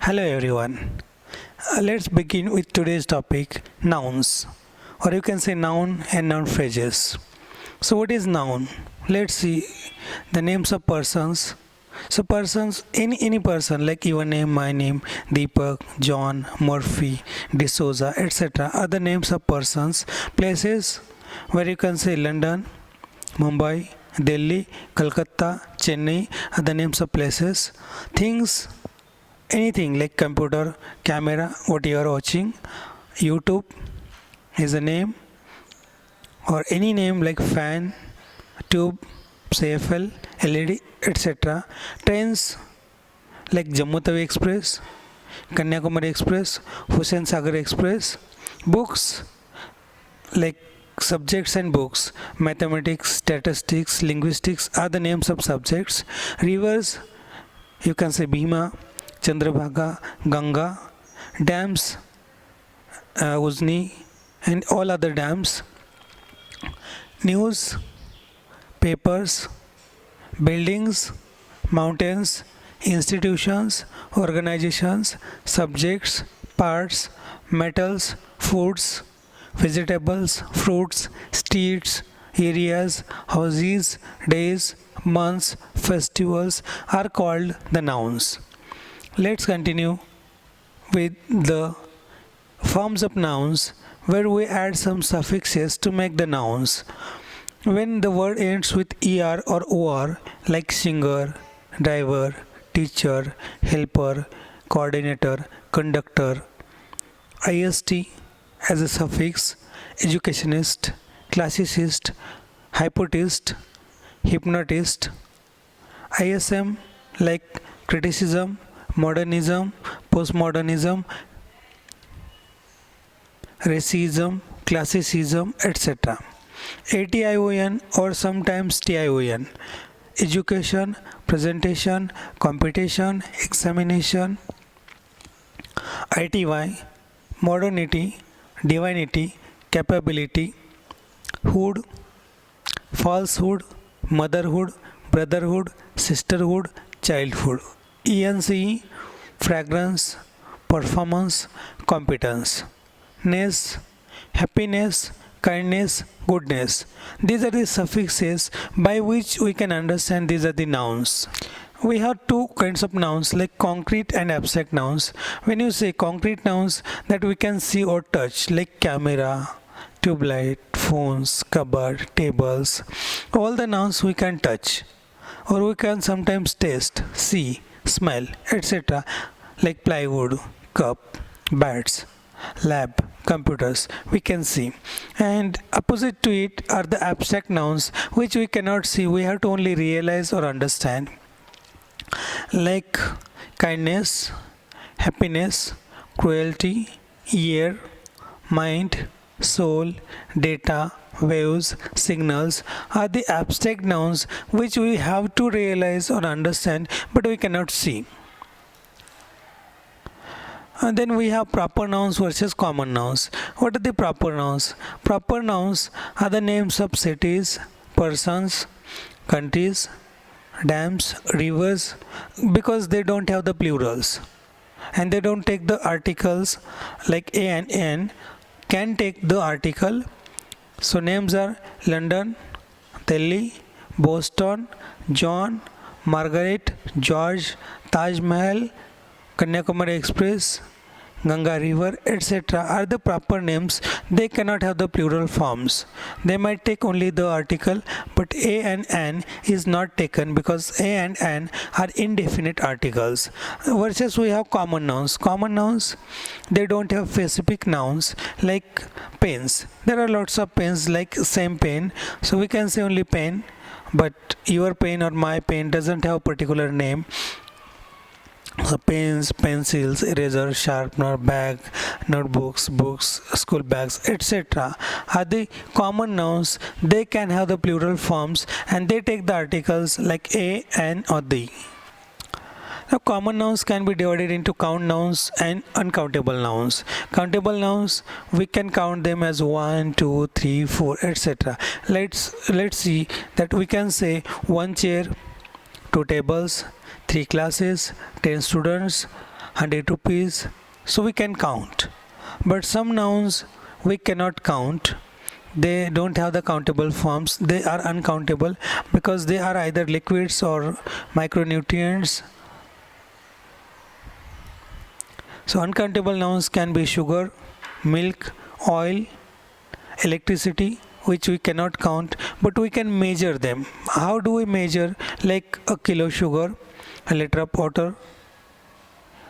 Hello everyone. Let's begin with today's topic nouns, or you can say noun and noun phrases. So, what is noun? Let's see the names of persons. So, persons, any person like your name, my name, Deepak, John, Murphy, D'Souza, etc. are the names of persons. Places where you can say London, Mumbai, Delhi, Calcutta, Chennai are the names of places. Things, anything like computer, camera, what you are watching, YouTube is a name, or any name like fan, tube, CFL, LED, etc. Trains like Jammu Tawi Express, Kanyakumari Express, Hussain Sagar Express. Books like subjects and books, mathematics, statistics, linguistics are the names of subjects. Rivers, you can say Bhima, Chandrabhaga, Ganga. Dams, Uzni, and all other dams. News, papers, buildings, mountains, institutions, organizations, subjects, parts, metals, foods, vegetables, fruits, streets, areas, houses, days, months, festivals are called the nouns. Let's continue with the forms of nouns where we add some suffixes to make the nouns. When the word ends with er or or, like singer, driver, teacher, helper, coordinator, conductor, ist as a suffix, educationist, classicist, hypnotist, hypnotist, ism like criticism, modernism, postmodernism, racism, classicism, etc. ATION or sometimes TION, education, presentation, competition, examination. ITY, modernity, divinity, capability, hood, falsehood, motherhood, brotherhood, sisterhood, childhood. ENCE, fragrance, performance, competence. Ness, happiness, kindness, goodness. These are the suffixes by which we can understand these are the nouns. We have two kinds of nouns like concrete and abstract nouns. When you say concrete nouns that we can see or touch like camera, tube light, phones, cupboard, tables, all the nouns we can touch or we can sometimes taste, see, smell, etc. like plywood, cup, bats, lab, computers we can see. And opposite to it are the abstract nouns which we cannot see, we have to only realize or understand, like kindness, happiness, cruelty, ear, mind, soul, data, waves, signals are the abstract nouns which we have to realize or understand but we cannot see. And then we have proper nouns versus common nouns. What are the proper nouns? Proper nouns are the names of cities, persons, countries, dams, rivers, because they don't have the plurals and they don't take the articles like a and n can take the article. So names are London, Delhi, Boston, John, Margaret, George, Taj Mahal, Kanyakumari Express, Ganga River, etc. are the proper names. They cannot have the plural forms. They might take only the article, but a and an is not taken because a and an are indefinite articles. Versus we have common nouns. Common nouns, they don't have specific nouns like pens. There are lots of pens like same pen. So we can say only pen, but your pen or my pen doesn't have a particular name. Pens, pencils, eraser, sharpener, bag, notebooks, books, school bags, etc. are the common nouns. They can have the plural forms and they take the articles like a, an or the. Now common nouns can be divided into count nouns and uncountable nouns. Countable nouns, we can count them as 1, 2, 3, 4, etc. Let's see that we can say one chair, 2 tables, 3 classes, 10 students, 100 rupees. So we can count. But some nouns we cannot count. They don't have the countable forms. They are uncountable because they are either liquids or micronutrients. So uncountable nouns can be sugar, milk, oil, electricity, which we cannot count, but we can measure them. How do we measure? Like a kilo sugar, a liter of water,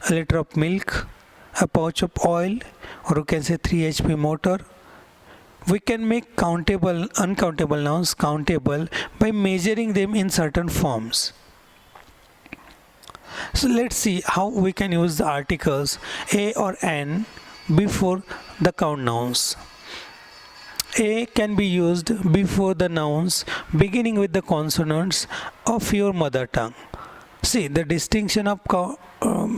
a liter of milk, a pouch of oil, or you can say 3 HP motor. We can make countable, uncountable nouns countable by measuring them in certain forms. So let's see how we can use the articles a or an before the count nouns. A can be used before the nouns beginning with the consonants of your mother tongue. See, the distinction of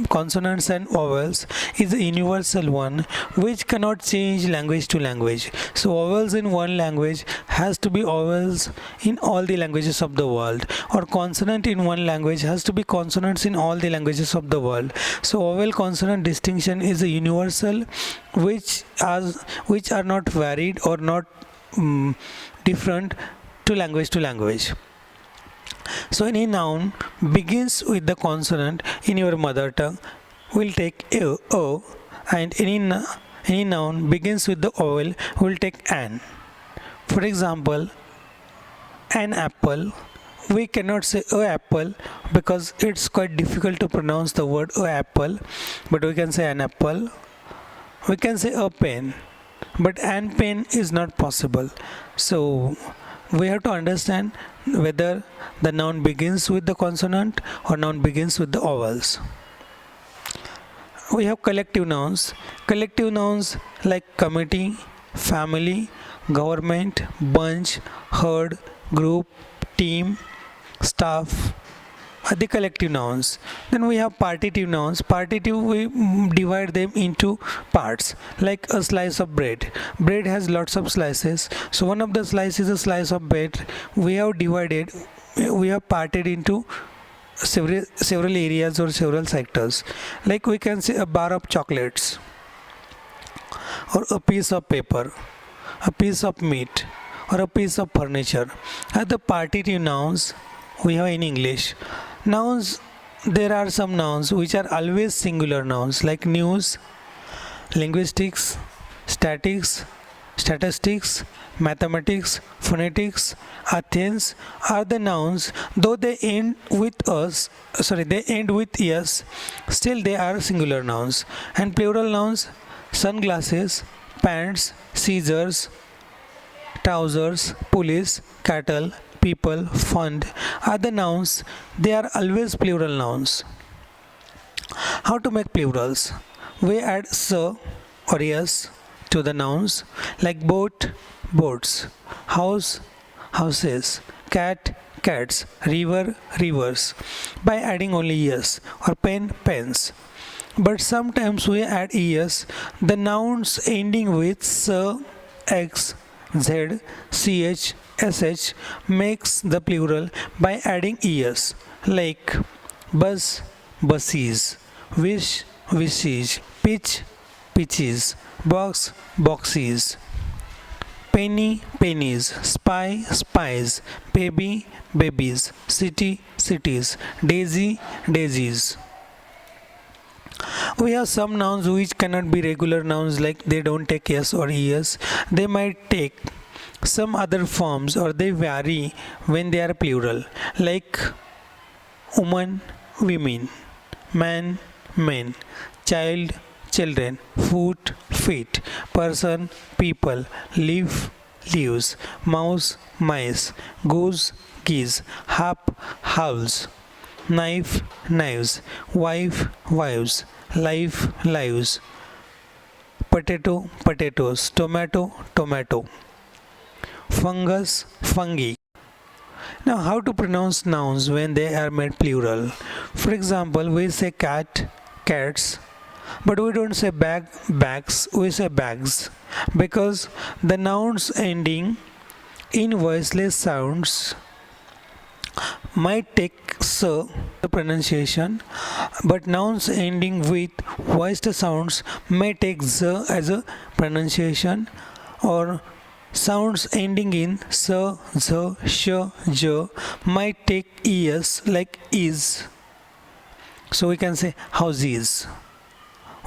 consonants and vowels is a universal one which cannot change language to language. So vowels in one language has to be vowels in all the languages of the world, or consonant in one language has to be consonants in all the languages of the world. So vowel consonant distinction is a universal which are not varied or not different to language to language. So any noun begins with the consonant in your mother tongue will take o, and any noun begins with the vowel will take an. For example, an apple. We cannot say a apple because it's quite difficult to pronounce the word a apple, but we can say an apple. We can say a pen, but an pen is not possible. So we have to understand whether the noun begins with the consonant or noun begins with the vowels. We have collective nouns. Collective nouns like committee, family, government, bunch, herd, group, team, staff are the collective nouns. Then we have partitive nouns. Partitive, we divide them into parts, like a slice of bread. Bread has lots of slices, so one of the slices is a slice of bread. We have parted into several areas or several sectors. Like we can say a bar of chocolates, or a piece of paper, a piece of meat, or a piece of furniture are the partitive nouns we have in English. Nouns, there are some nouns which are always singular nouns, like news, linguistics, statistics, mathematics, phonetics, Athens are the nouns, though they end with s, still they are singular nouns. And plural nouns, sunglasses, pants, scissors, trousers, police, cattle, people, fund are the nouns. They are always plural nouns. How to make plurals? We add s or s to the nouns, like boat, boats, house, houses, cat, cats, river, rivers, by adding only es, or pen, pens. But sometimes we add es, the nouns ending with s, x, z, ch, sh makes the plural by adding es, like bus, buses, wish, wishes, pitch, pitches, box, boxes, penny, pennies, spy, spies, baby, babies, city, cities, daisy, daisies. We have some nouns which cannot be regular nouns, like they don't take s or es. They might take some other forms, or they vary when they are plural, like woman, women, man, men, child, children, foot, feet, person, people, leaf, leaves, mouse, mice, goose, geese, hap, howls, knife, knives, wife, wives, life, lives, potato, potatoes, tomato, tomato, fungus, fungi. Now, how to pronounce nouns when they are made plural? For example, we say cat, cats, but we don't say bag, bags, we say bags, because the nouns ending in voiceless sounds might take s the pronunciation, but nouns ending with voiced sounds may take z as a pronunciation, or sounds ending in s, z, sh, j might take es like is. So we can say houses.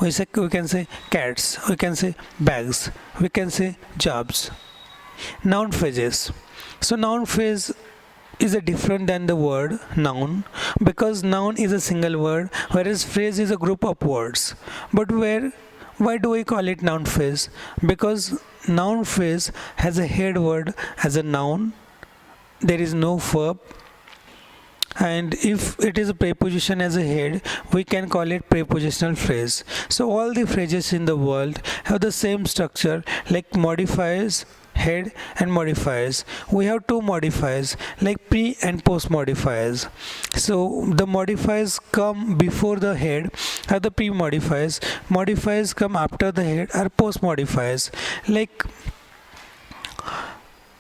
We can say cats. We can say bags. We can say jobs. Noun phrases. So noun phrase is a different than the word noun, because noun is a single word, whereas phrase is a group of words. But why do we call it noun phrase? Because noun phrase has a head word as a noun. There is no verb, and if it is a preposition as a head, we can call it prepositional phrase. So all the phrases in the world have the same structure, like modifiers, head, and modifiers. We have two modifiers like pre and post modifiers. So the modifiers come before the head are the pre modifiers. Modifiers come after the head are post modifiers. Like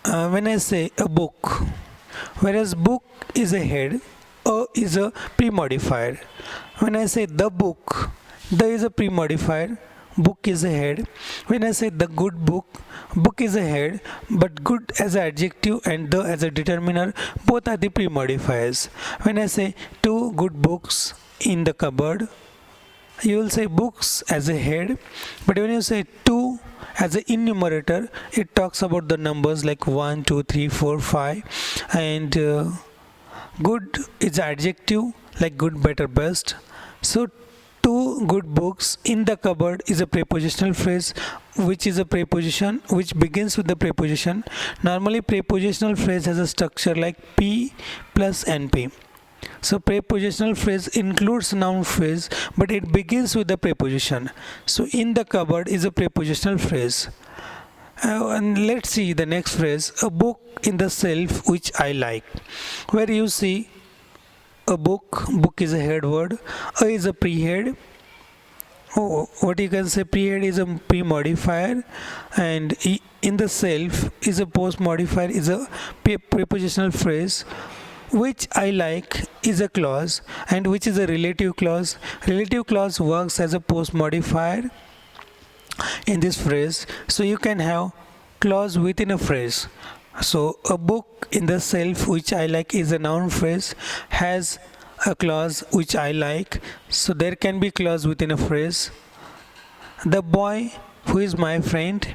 when I say a book, whereas book is a head, a is a pre-modifier. When I say the book, the is a pre-modifier, book is a head. When I say the good book, book is a head, but good as an adjective and the as a determiner, both are the pre-modifiers. When I say two good books in the cupboard, you will say books as a head, but when you say two as an enumerator, it talks about the numbers like 1, 2, 3, 4, 5, and good is adjective like good, better, best. So two good books in the cupboard is a prepositional phrase, which is a preposition which begins with the preposition. Normally prepositional phrase has a structure like P plus NP. So prepositional phrase includes noun phrase, but it begins with the preposition. So in the cupboard is a prepositional phrase. And let's see the next phrase, a book in the shelf which I like. Where you see a book, book is a head word, a is a pre-head. Oh, what you can say, pre-head is a pre-modifier, and in the shelf is a post-modifier, is a prepositional phrase. Which I like is a clause, and which is a relative clause. Relative clause works as a post modifier in this phrase. So you can have clause within a phrase. So a book in the shelf which I like is a noun phrase, has a clause which I like. So there can be clause within a phrase. The boy who is my friend,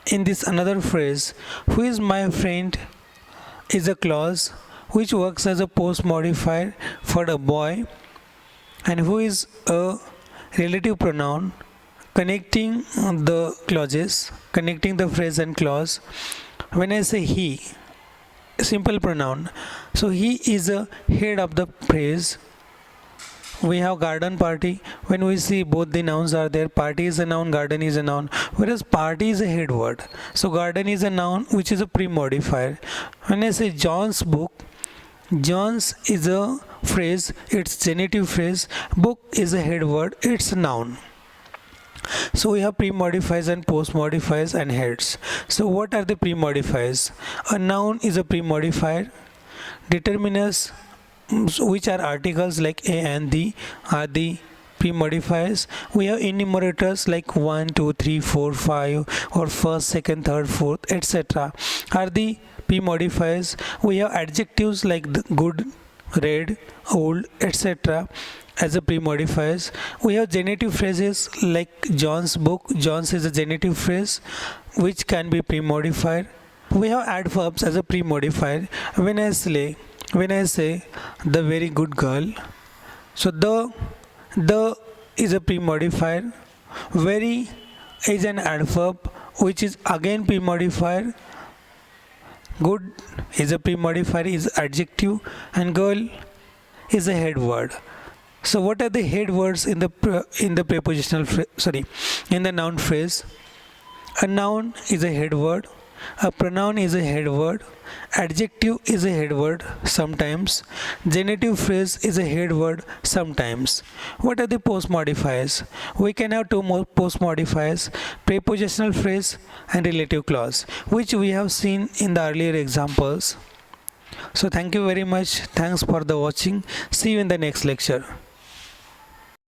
in this another phrase, who is my friend is a clause which works as a post modifier for a boy, and who is a relative pronoun connecting the clauses, connecting the phrase and clause. When I say he, simple pronoun, so he is a head of the phrase. We have garden party. When we see both the nouns are there, party is a noun, garden is a noun, whereas party is a head word. So garden is a noun which is a pre-modifier. When I say John's book, John's is a phrase, it's genitive phrase. Book is a head word, it's a noun. So we have pre-modifiers and post-modifiers and heads. So what are the pre-modifiers? A noun is a pre-modifier. Determiners, which are articles like a and the, are the pre-modifiers. We have enumerators like 1, 2, 3, 4, 5, or first, second, third, fourth, etc. are the pre-modifiers. We have adjectives like good, red, old, etc. as a pre-modifiers. We have genitive phrases like John's book. John's is a genitive phrase which can be pre-modified. We have adverbs as a pre-modifier. When I say the very good girl, so the is a pre-modifier. Very is an adverb which is again pre-modifier. Good is a pre-modifier, is adjective, and girl is a head word. So what are the head words in the prepositional in the noun phrase? A noun is a head word, a pronoun is a head word, adjective is a head word sometimes, genitive phrase is a head word sometimes. What are the post modifiers? We can have two more post modifiers, prepositional phrase and relative clause, which we have seen in the earlier examples. So thank you very much. Thanks for the watching. See you in the next lecture.